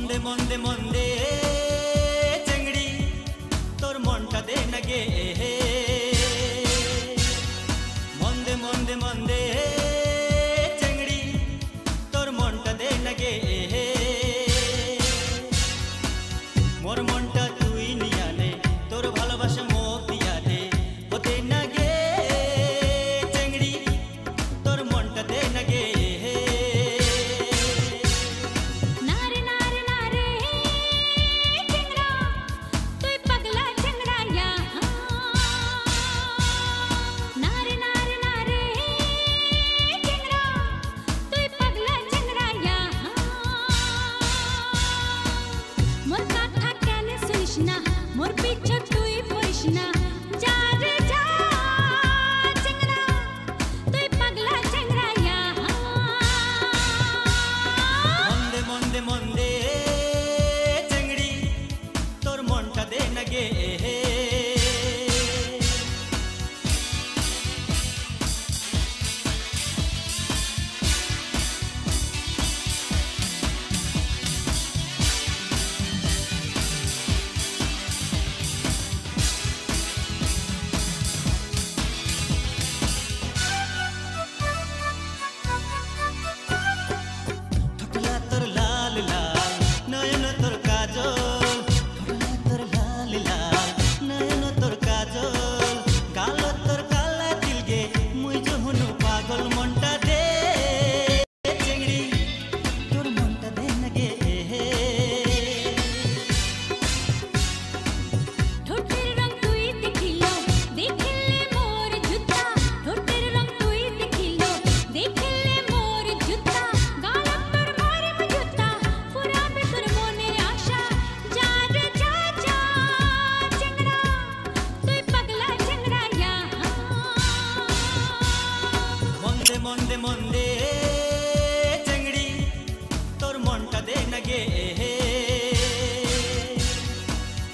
মন্দে মন্দে মন্দে চেংড়ি তোর মনটা দে না গে মন্দে মন্দে মন্দে চেংড়ি তোর মনটা দে না গে মোর মনটা তুই নিয়া নে তোর ভালোবাসা মোক দিয়া দে হতে না গে চেংড়ি তোর মনটা দে না গে मोर पीछे तुई पड़िस ना जा रे जा चेंगरा तुई पगला चेंगरा या मंदे मंदे मंदे चेंगड़ी तोर मनटा दे ना गे मंदे मंदे चेंगड़ी तोर मनटा दे ना गे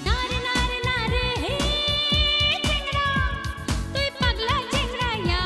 नारे नारे नारे चेंगरा तुई पगला चेंगरा या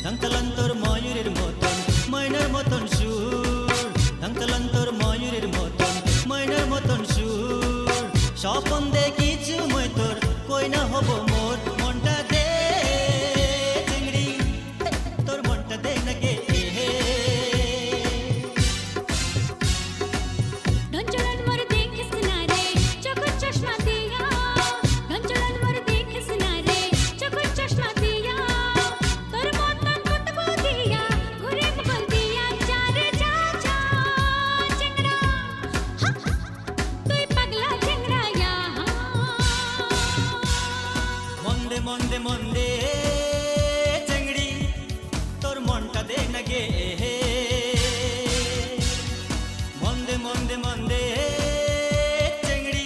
ढंकलंतोर मयूरेर मतन मैनार मतन सुर ढंकलंतोर मयूरेर मतन मैनार मतन सुर सपन देखिछु मैं तोर कई ना हबो मोर मनटा दे चिंगड़ी तोर मनटा दे ना गे ढंचलन मोर देखिस ना रे चोखो चश्मा दिया ढंचलन मोर देखिस ना रे चोखो चश्मा दिया तोर मतन कतबो दिया घुरे बगल दिया जा रे जा जा चेंगरा तुई पगला चेंगरा या मंदे मंदे मंदे चेंगड़ी तोर मनटा दे ना गे मंदे मंदे मंदे चेंगड़ी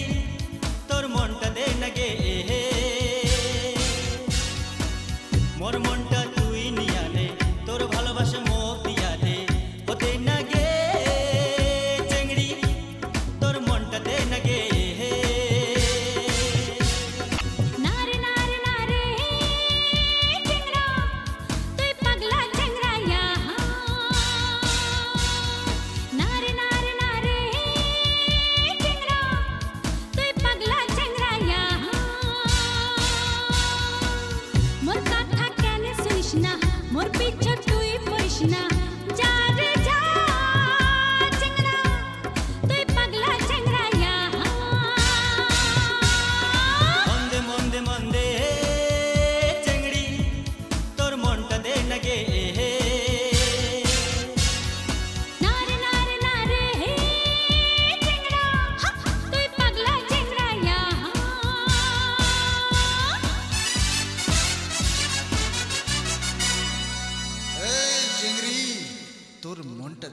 तोर मनटा दे ना गे मोर मनटा तुई निया ने तोर भालोबासा মোক দিয়া দে হতে না গে চেংড়ি তোর মনটা দে না গে नारे नारे नारे चेंगरा तुई पगला चेंगरा या नारे नारे नारे चेंगरा तुई पगला चेंगरा या मोर कथा केने सुनिस ना मोर पीछे तुई पड़िस ना जा रे जा चेंगरा तुई पगला चेंगरा या मंदे मंदे मंदे चेंगड़ी तोर मनटा दे ना गे नारे नारे नारे चेंगरा तुई पगला चेंगरा या এই চিংড়ি তোর মনটা